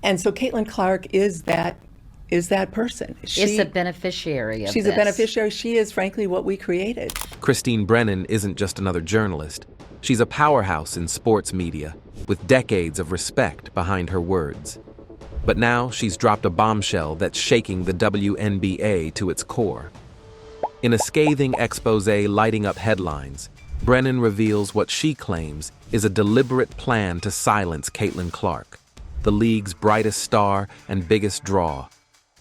And so Caitlin Clark is that person. Is a beneficiary of She's this. a beneficiary. She is, frankly, what we created. Christine Brennan isn't just another journalist. She's a powerhouse in sports media, with decades of respect behind her words. But now she's dropped a bombshell that's shaking the WNBA to its core. In a scathing exposé lighting up headlines, Brennan reveals what she claims is a deliberate plan to silence Caitlin Clark, the league's brightest star and biggest draw.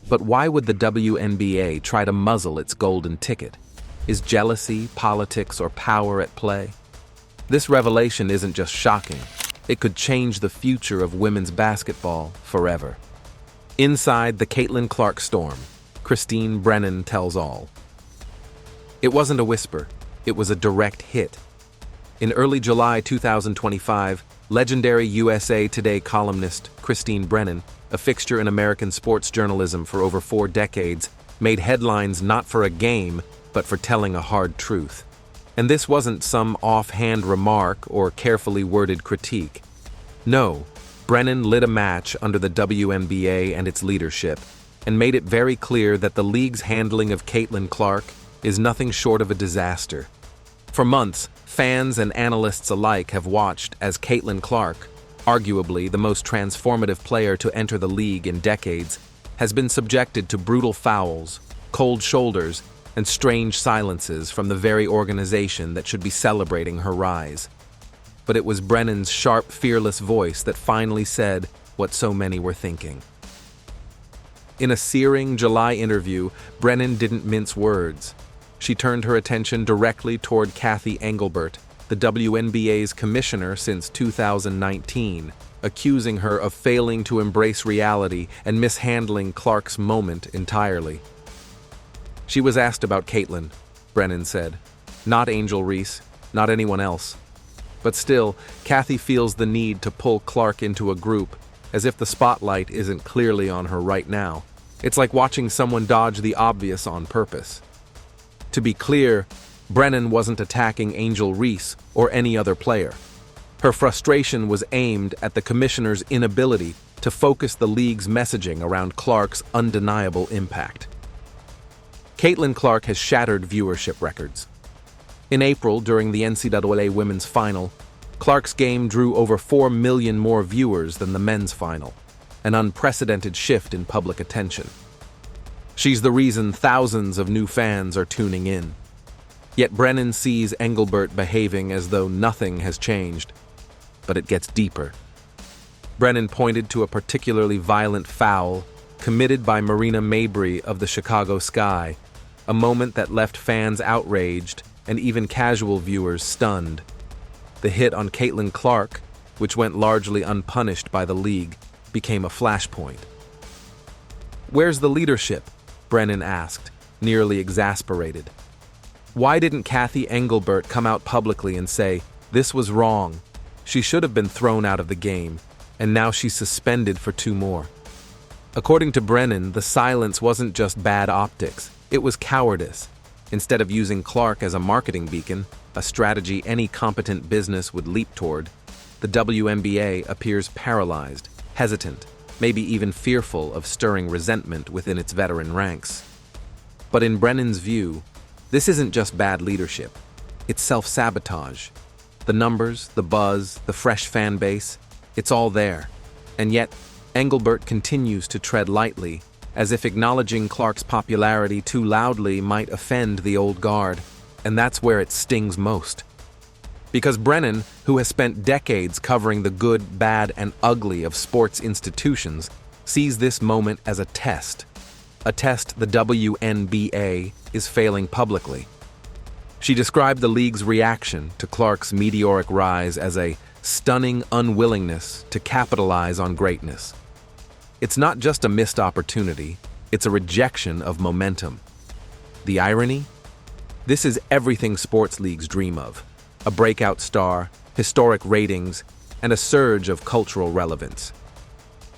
But why would the WNBA try to muzzle its golden ticket? Is jealousy, politics, or power at play? This revelation isn't just shocking. It could change the future of women's basketball forever. Inside the Caitlin Clark storm, Christine Brennan tells all. It wasn't a whisper. It was a direct hit. In early July 2025, legendary USA Today columnist Christine Brennan, a fixture in American sports journalism for over 4 decades, made headlines not for a game, but for telling a hard truth. And this wasn't some offhand remark or carefully worded critique. No, Brennan lit a match under the WNBA and its leadership, and made it very clear that the league's handling of Caitlin Clark is nothing short of a disaster. For months, fans and analysts alike have watched as Caitlin Clark, arguably the most transformative player to enter the league in decades, has been subjected to brutal fouls, cold shoulders, and strange silences from the very organization that should be celebrating her rise. But it was Brennan's sharp, fearless voice that finally said what so many were thinking. In a searing July interview, Brennan didn't mince words. She turned her attention directly toward Cathy Engelbert, the WNBA's commissioner since 2019, accusing her of failing to embrace reality and mishandling Clark's moment entirely. She was asked about Caitlin, Brennan said. Not Angel Reese, not anyone else. But still, Cathy feels the need to pull Clark into a group, as if the spotlight isn't clearly on her right now. It's like watching someone dodge the obvious on purpose. To be clear, Brennan wasn't attacking Angel Reese or any other player. Her frustration was aimed at the commissioner's inability to focus the league's messaging around Clark's undeniable impact. Caitlin Clark has shattered viewership records. In April, during the NCAA Women's Final, Clark's game drew over 4 million more viewers than the men's final, an unprecedented shift in public attention. She's the reason thousands of new fans are tuning in. Yet Brennan sees Engelbert behaving as though nothing has changed. But it gets deeper. Brennan pointed to a particularly violent foul committed by Marina Mabrey of the Chicago Sky, a moment that left fans outraged and even casual viewers stunned. The hit on Caitlin Clark, which went largely unpunished by the league, became a flashpoint. "Where's the leadership?" Brennan asked, nearly exasperated. Why didn't Cathy Engelbert come out publicly and say, "This was wrong. She should have been thrown out of the game, and now she's suspended for 2 more." According to Brennan, the silence wasn't just bad optics, it was cowardice. Instead of using Clark as a marketing beacon, a strategy any competent business would leap toward, the WNBA appears paralyzed, hesitant, maybe even fearful of stirring resentment within its veteran ranks. But in Brennan's view, this isn't just bad leadership, it's self-sabotage. The numbers, the buzz, the fresh fan base, it's all there. And yet, Engelbert continues to tread lightly, as if acknowledging Clark's popularity too loudly might offend the old guard, and that's where it stings most. Because Brennan, who has spent decades covering the good, bad, and ugly of sports institutions, sees this moment as a test the WNBA is failing publicly. She described the league's reaction to Clark's meteoric rise as a stunning unwillingness to capitalize on greatness. It's not just a missed opportunity, it's a rejection of momentum. The irony? This is everything sports leagues dream of: a breakout star, historic ratings, and a surge of cultural relevance.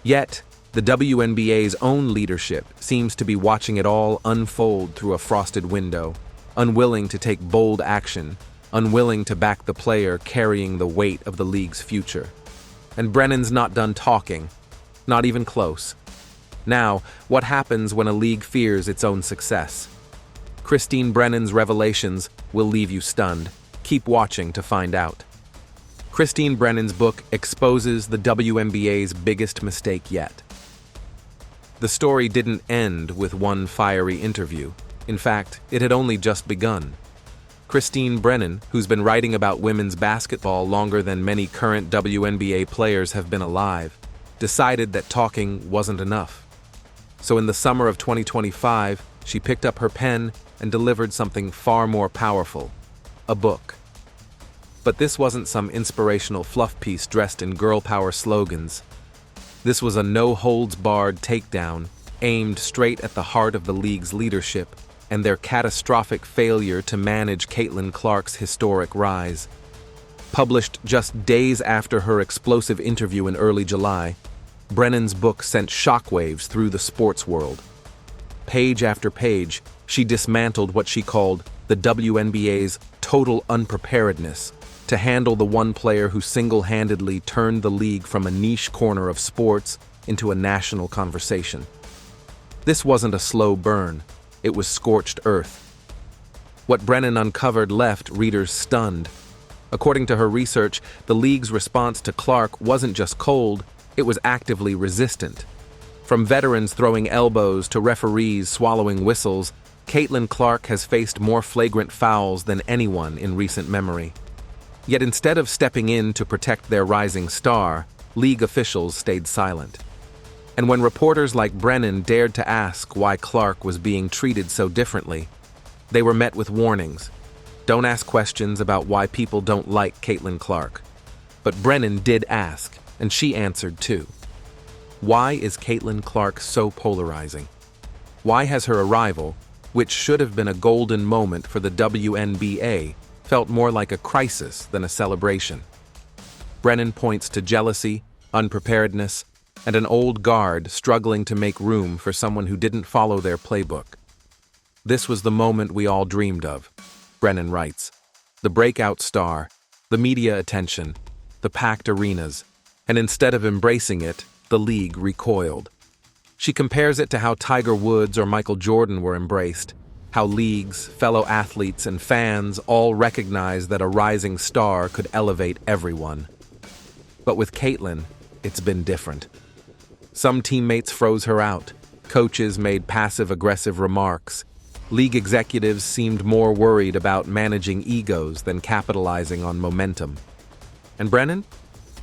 Yet, the WNBA's own leadership seems to be watching it all unfold through a frosted window, unwilling to take bold action, unwilling to back the player carrying the weight of the league's future. And Brennan's not done talking. Not even close. Now, what happens when a league fears its own success? Christine Brennan's revelations will leave you stunned. Keep watching to find out. Christine Brennan's book exposes the WNBA's biggest mistake yet. The story didn't end with one fiery interview. In fact, it had only just begun. Christine Brennan, who's been writing about women's basketball longer than many current WNBA players have been alive, decided that talking wasn't enough. So in the summer of 2025, she picked up her pen and delivered something far more powerful: a book. But this wasn't some inspirational fluff piece dressed in girl power slogans. This was a no-holds-barred takedown aimed straight at the heart of the league's leadership and their catastrophic failure to manage Caitlin Clark's historic rise. Published just days after her explosive interview in early July, Brennan's book sent shockwaves through the sports world. Page after page, she dismantled what she called the WNBA's total unpreparedness to handle the one player who single-handedly turned the league from a niche corner of sports into a national conversation. This wasn't a slow burn, it was scorched earth. What Brennan uncovered left readers stunned. According to her research, the league's response to Clark wasn't just cold, it was actively resistant. From veterans throwing elbows to referees swallowing whistles, Caitlin Clark has faced more flagrant fouls than anyone in recent memory. Yet instead of stepping in to protect their rising star, league officials stayed silent. And when reporters like Brennan dared to ask why Clark was being treated so differently, they were met with warnings. Don't ask questions about why people don't like Caitlin Clark. But Brennan did ask, and she answered too. Why is Caitlin Clark so polarizing? Why has her arrival, which should have been a golden moment for the WNBA, felt more like a crisis than a celebration? Brennan points to jealousy, unpreparedness, and an old guard struggling to make room for someone who didn't follow their playbook. This was the moment we all dreamed of, Brennan writes. The breakout star, the media attention, the packed arenas, and instead of embracing it, the league recoiled. She compares it to how Tiger Woods or Michael Jordan were embraced, how leagues, fellow athletes, and fans all recognized that a rising star could elevate everyone. But with Caitlin, it's been different. Some teammates froze her out, coaches made passive-aggressive remarks, league executives seemed more worried about managing egos than capitalizing on momentum. And Brennan?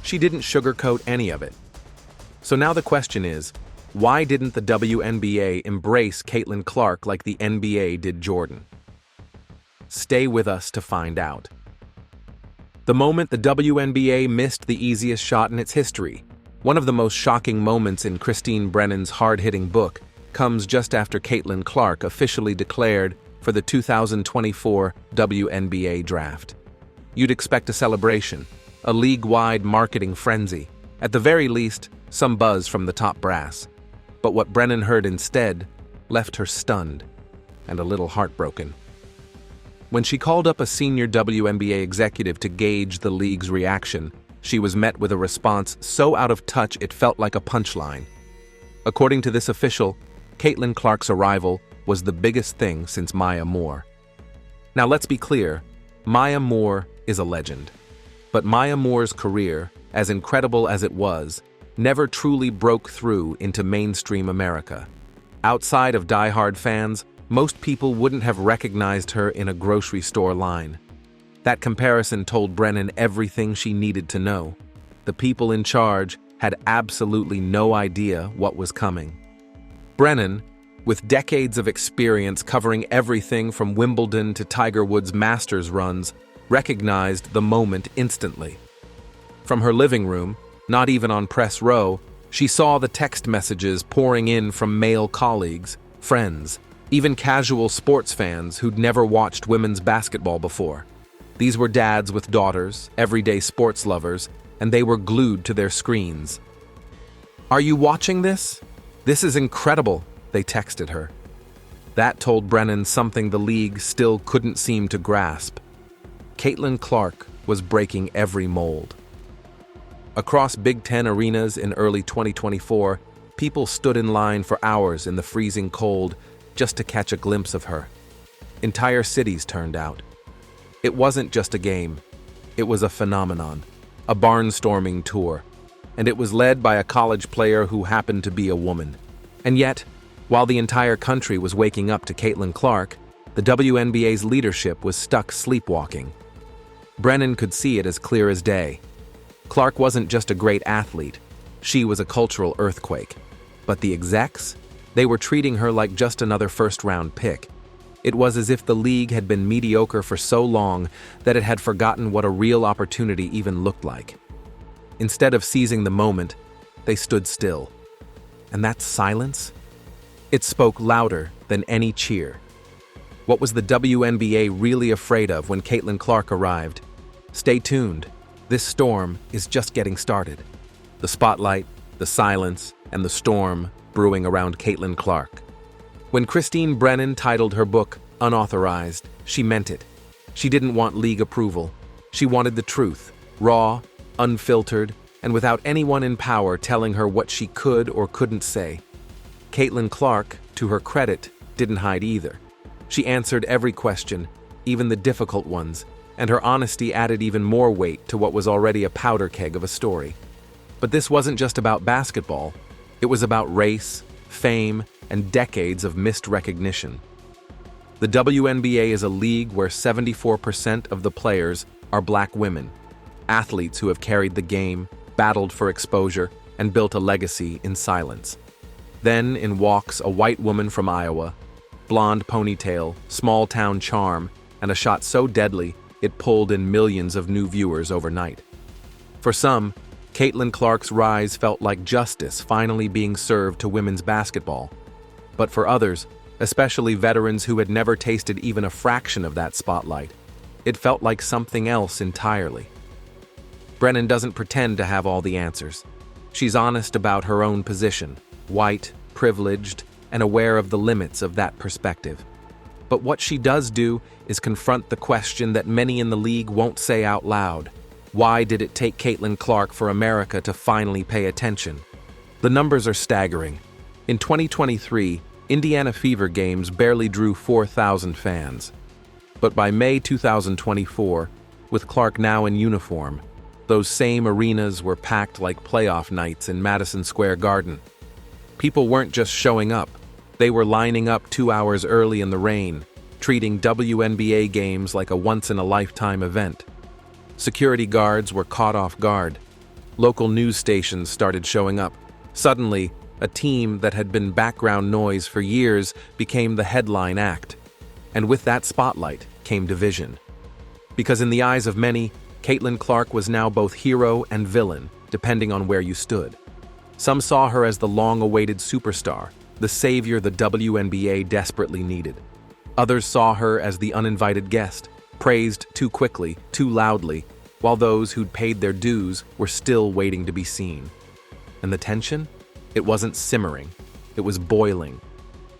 She didn't sugarcoat any of it. So now the question is, why didn't the WNBA embrace Caitlin Clark like the NBA did Jordan? Stay with us to find out. The moment the WNBA missed the easiest shot in its history, one of the most shocking moments in Christine Brennan's hard-hitting book, comes just after Caitlin Clark officially declared for the 2024 WNBA draft. You'd expect a celebration, a league-wide marketing frenzy, at the very least, some buzz from the top brass. But what Brennan heard instead left her stunned and a little heartbroken. When she called up a senior WNBA executive to gauge the league's reaction, she was met with a response so out of touch it felt like a punchline. According to this official, Caitlin Clark's arrival was the biggest thing since Maya Moore. Now let's be clear, Maya Moore is a legend. But Maya Moore's career, as incredible as it was, never truly broke through into mainstream America. Outside of diehard fans, most people wouldn't have recognized her in a grocery store line. That comparison told Brennan everything she needed to know. The people in charge had absolutely no idea what was coming. Brennan, with decades of experience covering everything from Wimbledon to Tiger Woods' Masters runs, recognized the moment instantly. From her living room, not even on press row, she saw the text messages pouring in from male colleagues, friends, even casual sports fans who'd never watched women's basketball before. These were dads with daughters, everyday sports lovers, and they were glued to their screens. "Are you watching this? This is incredible," they texted her. That told Brennan something the league still couldn't seem to grasp. Caitlin Clark was breaking every mold. Across Big Ten arenas in early 2024, people stood in line for hours in the freezing cold just to catch a glimpse of her. Entire cities turned out. It wasn't just a game. It was a phenomenon, a barnstorming tour, and it was led by a college player who happened to be a woman. And yet, while the entire country was waking up to Caitlin Clark, the WNBA's leadership was stuck sleepwalking. Brennan could see it as clear as day. Clark wasn't just a great athlete, she was a cultural earthquake. But the execs? They were treating her like just another first-round pick. It was as if the league had been mediocre for so long that it had forgotten what a real opportunity even looked like. Instead of seizing the moment, they stood still. And that silence? It spoke louder than any cheer. What was the WNBA really afraid of when Caitlin Clark arrived? Stay tuned. This storm is just getting started. The spotlight, the silence, and the storm brewing around Caitlin Clark. When Christine Brennan titled her book Unauthorized, she meant it. She didn't want league approval. She wanted the truth, raw, unfiltered, and without anyone in power telling her what she could or couldn't say. Caitlin Clark, to her credit, didn't hide either. She answered every question, even the difficult ones, and her honesty added even more weight to what was already a powder keg of a story. But this wasn't just about basketball. It was about race, fame, and decades of missed recognition. The WNBA is a league where 74% of the players are black women, athletes who have carried the game, battled for exposure, and built a legacy in silence. Then in walks a white woman from Iowa, blonde ponytail, small-town charm, and a shot so deadly it pulled in millions of new viewers overnight. For some, Caitlin Clark's rise felt like justice finally being served to women's basketball. But for others, especially veterans who had never tasted even a fraction of that spotlight, it felt like something else entirely. Brennan doesn't pretend to have all the answers. She's honest about her own position, white, privileged, and aware of the limits of that perspective. But what she does do is confront the question that many in the league won't say out loud. Why did it take Caitlin Clark for America to finally pay attention? The numbers are staggering. In 2023, Indiana Fever games barely drew 4,000 fans. But by May 2024, with Clark now in uniform, those same arenas were packed like playoff nights in Madison Square Garden. People weren't just showing up. They were lining up 2 hours early in the rain, treating WNBA games like a once-in-a-lifetime event. Security guards were caught off guard. Local news stations started showing up. Suddenly, a team that had been background noise for years became the headline act. And with that spotlight came division. Because in the eyes of many, Caitlin Clark was now both hero and villain, depending on where you stood. Some saw her as the long-awaited superstar, the savior the WNBA desperately needed. Others saw her as the uninvited guest, praised too quickly, too loudly, while those who'd paid their dues were still waiting to be seen. And the tension? It wasn't simmering, it was boiling.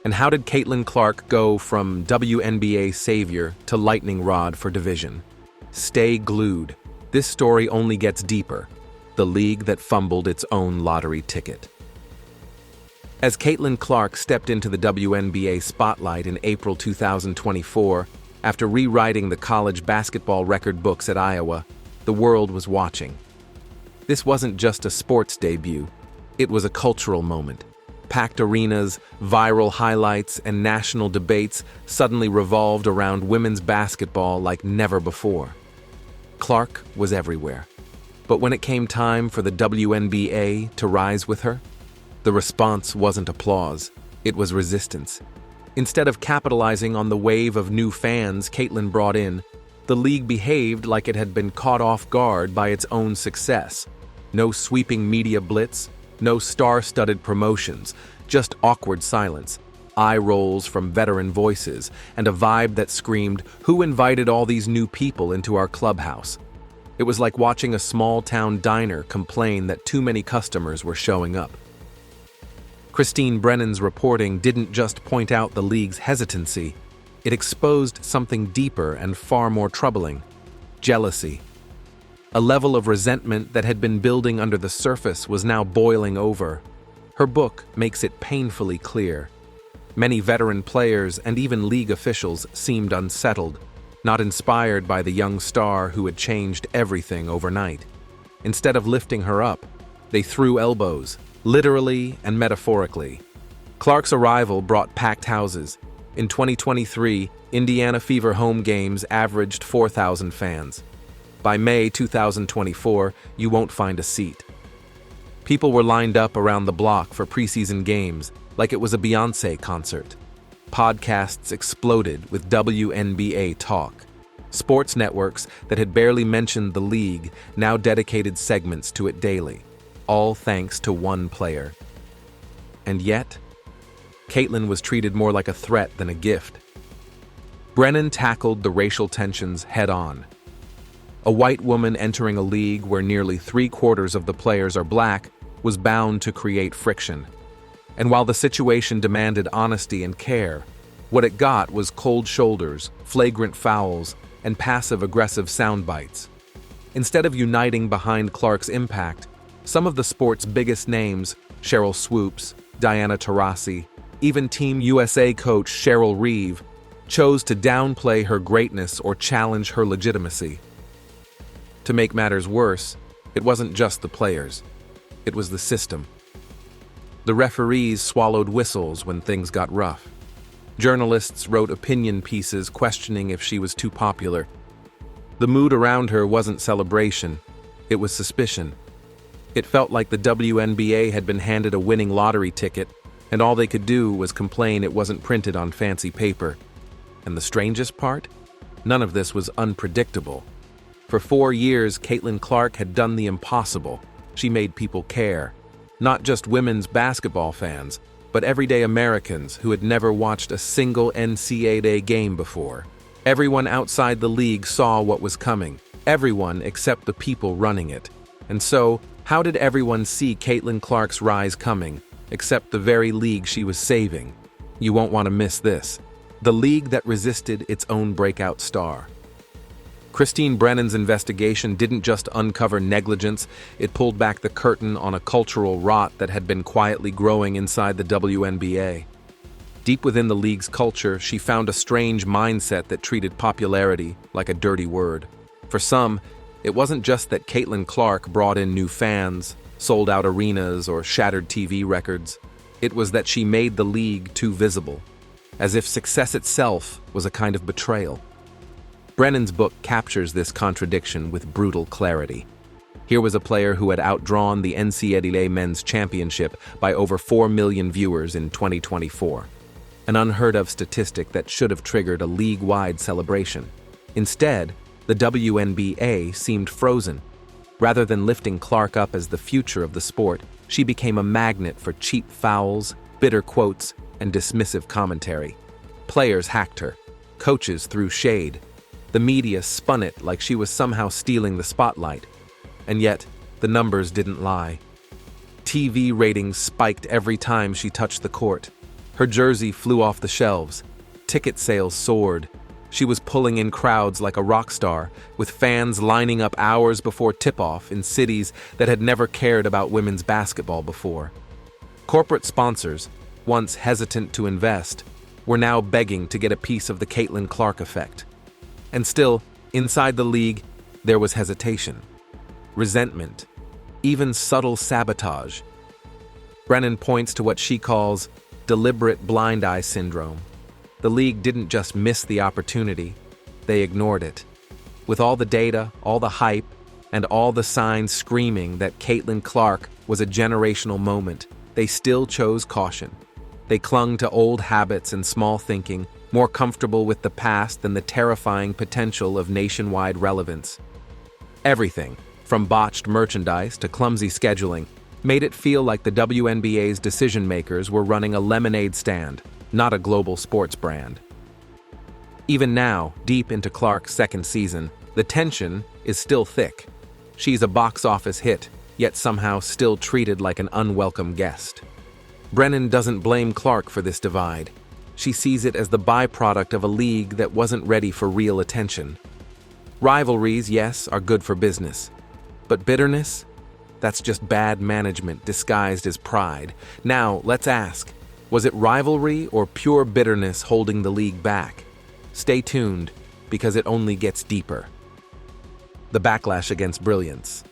And how did Caitlin Clark go from WNBA savior to lightning rod for division? Stay glued. This story only gets deeper. The league that fumbled its own lottery ticket. As Caitlin Clark stepped into the WNBA spotlight in April 2024, after rewriting the college basketball record books at Iowa, the world was watching. This wasn't just a sports debut, it was a cultural moment. Packed arenas, viral highlights, and national debates suddenly revolved around women's basketball like never before. Clark was everywhere. But when it came time for the WNBA to rise with her, the response wasn't applause, it was resistance. Instead of capitalizing on the wave of new fans Caitlin brought in, the league behaved like it had been caught off guard by its own success. No sweeping media blitz, no star-studded promotions, just awkward silence, eye rolls from veteran voices, and a vibe that screamed, "Who invited all these new people into our clubhouse?" It was like watching a small-town diner complain that too many customers were showing up. Christine Brennan's reporting didn't just point out the league's hesitancy, it exposed something deeper and far more troubling: jealousy. A level of resentment that had been building under the surface was now boiling over. Her book makes it painfully clear. Many veteran players and even league officials seemed unsettled, not inspired by the young star who had changed everything overnight. Instead of lifting her up, they threw elbows, literally and metaphorically. Clark's arrival brought packed houses. In 2023, Indiana Fever home games averaged 4,000 fans. By May 2024, you won't find a seat. People were lined up around the block for preseason games like it was a Beyoncé concert. Podcasts exploded with WNBA talk. Sports networks that had barely mentioned the league now dedicated segments to it daily, all thanks to one player. And yet, Caitlin was treated more like a threat than a gift. Brennan tackled the racial tensions head-on. A white woman entering a league where nearly 3/4 of the players are black was bound to create friction. And while the situation demanded honesty and care, what it got was cold shoulders, flagrant fouls, and passive-aggressive sound bites. Instead of uniting behind Clark's impact, some of the sport's biggest names, Cheryl Swoops, Diana Taurasi, even Team USA coach Cheryl Reeve, chose to downplay her greatness or challenge her legitimacy. To make matters worse, it wasn't just the players. It was the system. The referees swallowed whistles when things got rough. Journalists wrote opinion pieces questioning if she was too popular. The mood around her wasn't celebration, it was suspicion. It felt like the WNBA had been handed a winning lottery ticket, and all they could do was complain it wasn't printed on fancy paper. And the strangest part? None of this was unpredictable. For 4 years, Caitlin Clark had done the impossible. She made people care. Not just women's basketball fans, but everyday Americans who had never watched a single NCAA game before. Everyone outside the league saw what was coming. Everyone except the people running it. And so, how did everyone see Caitlin Clark's rise coming, except the very league she was saving? You won't want to miss this. The league that resisted its own breakout star. Christine Brennan's investigation didn't just uncover negligence, it pulled back the curtain on a cultural rot that had been quietly growing inside the WNBA. Deep within the league's culture, she found a strange mindset that treated popularity like a dirty word. For some, it wasn't just that Caitlin Clark brought in new fans, sold out arenas, or shattered TV records. It was that she made the league too visible, as if success itself was a kind of betrayal. Brennan's book captures this contradiction with brutal clarity. Here was a player who had outdrawn the NCAA Men's Championship by over 4 million viewers in 2024, an unheard-of statistic that should have triggered a league-wide celebration. Instead, the WNBA seemed frozen. Rather than lifting Clark up as the future of the sport, she became a magnet for cheap fouls, bitter quotes, and dismissive commentary. Players hacked her. Coaches threw shade. The media spun it like she was somehow stealing the spotlight. And yet, the numbers didn't lie. TV ratings spiked every time she touched the court. Her jersey flew off the shelves. Ticket sales soared. She was pulling in crowds like a rock star, with fans lining up hours before tip-off in cities that had never cared about women's basketball before. Corporate sponsors, once hesitant to invest, were now begging to get a piece of the Caitlin Clark effect. And still, inside the league, there was hesitation, resentment, even subtle sabotage. Brennan points to what she calls deliberate blind eye syndrome. The league didn't just miss the opportunity, they ignored it. With all the data, all the hype, and all the signs screaming that Caitlin Clark was a generational moment, they still chose caution. They clung to old habits and small thinking, more comfortable with the past than the terrifying potential of nationwide relevance. Everything, from botched merchandise to clumsy scheduling, made it feel like the WNBA's decision-makers were running a lemonade stand, not a global sports brand. Even now, deep into Clark's second season, the tension is still thick. She's a box office hit, yet somehow still treated like an unwelcome guest. Brennan doesn't blame Clark for this divide. She sees it as the byproduct of a league that wasn't ready for real attention. Rivalries, yes, are good for business, But bitterness? That's just bad management disguised as pride. Now, let's ask, was it rivalry or pure bitterness holding the league back? Stay tuned, because it only gets deeper. The backlash against brilliance.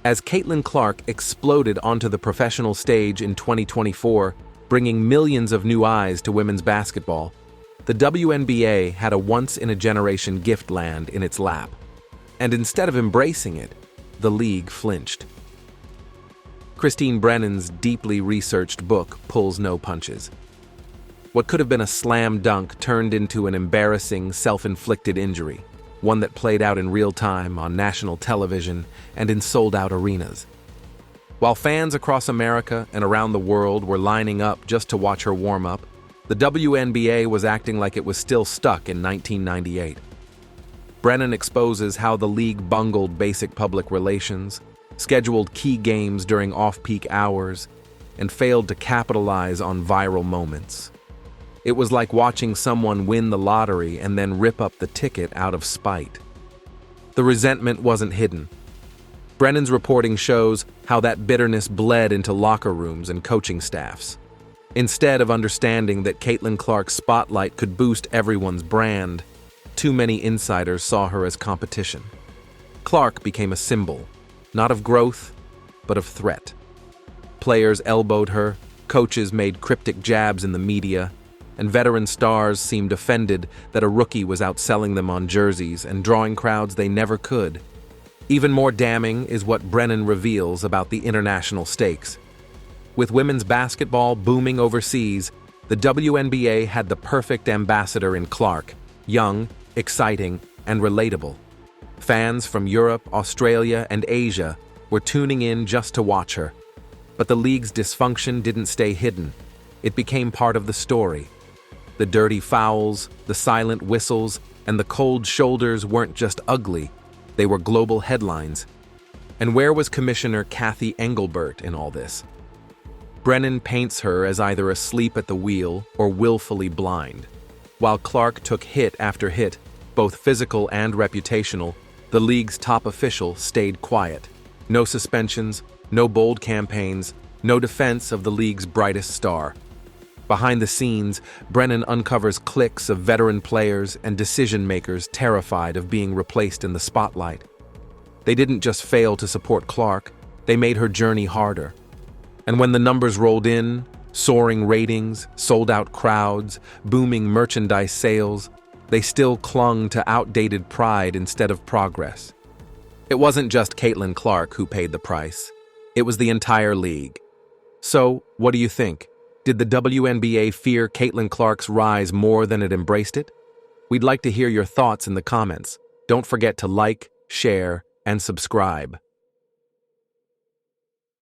As Caitlin Clark exploded onto the professional stage in 2024, bringing millions of new eyes to women's basketball, the WNBA had a once-in-a-generation gift land in its lap. And instead of embracing it, the league flinched. Christine Brennan's deeply researched book pulls no punches. What could have been a slam dunk turned into an embarrassing, self-inflicted injury, one that played out in real time on national television and in sold-out arenas. While fans across America and around the world were lining up just to watch her warm up, the WNBA was acting like it was still stuck in 1998. Brennan exposes how the league bungled basic public relations, scheduled key games during off-peak hours, and failed to capitalize on viral moments. It was like watching someone win the lottery and then rip up the ticket out of spite. The resentment wasn't hidden. Brennan's reporting shows how that bitterness bled into locker rooms and coaching staffs. Instead of understanding that Caitlin Clark's spotlight could boost everyone's brand, too many insiders saw her as competition. Clark became a symbol, not of growth, but of threat. Players elbowed her, coaches made cryptic jabs in the media, and veteran stars seemed offended that a rookie was outselling them on jerseys and drawing crowds they never could. Even more damning is what Brennan reveals about the international stakes. With women's basketball booming overseas, the WNBA had the perfect ambassador in Clark, young, exciting, and relatable. Fans from Europe, Australia, and Asia were tuning in just to watch her. But the league's dysfunction didn't stay hidden. It became part of the story. The dirty fouls, the silent whistles, and the cold shoulders weren't just ugly, they were global headlines. And where was Commissioner Kathy Engelbert in all this? Brennan paints her as either asleep at the wheel or willfully blind. While Clark took hit after hit, both physical and reputational, the league's top official stayed quiet. No suspensions, no bold campaigns, no defense of the league's brightest star. Behind the scenes, Brennan uncovers cliques of veteran players and decision-makers terrified of being replaced in the spotlight. They didn't just fail to support Clark, they made her journey harder. And when the numbers rolled in, soaring ratings, sold-out crowds, booming merchandise sales, they still clung to outdated pride instead of progress. It wasn't just Caitlin Clark who paid the price. It was the entire league. So, what do you think? Did the WNBA fear Caitlin Clark's rise more than it embraced it? We'd like to hear your thoughts in the comments. Don't forget to like, share, and subscribe.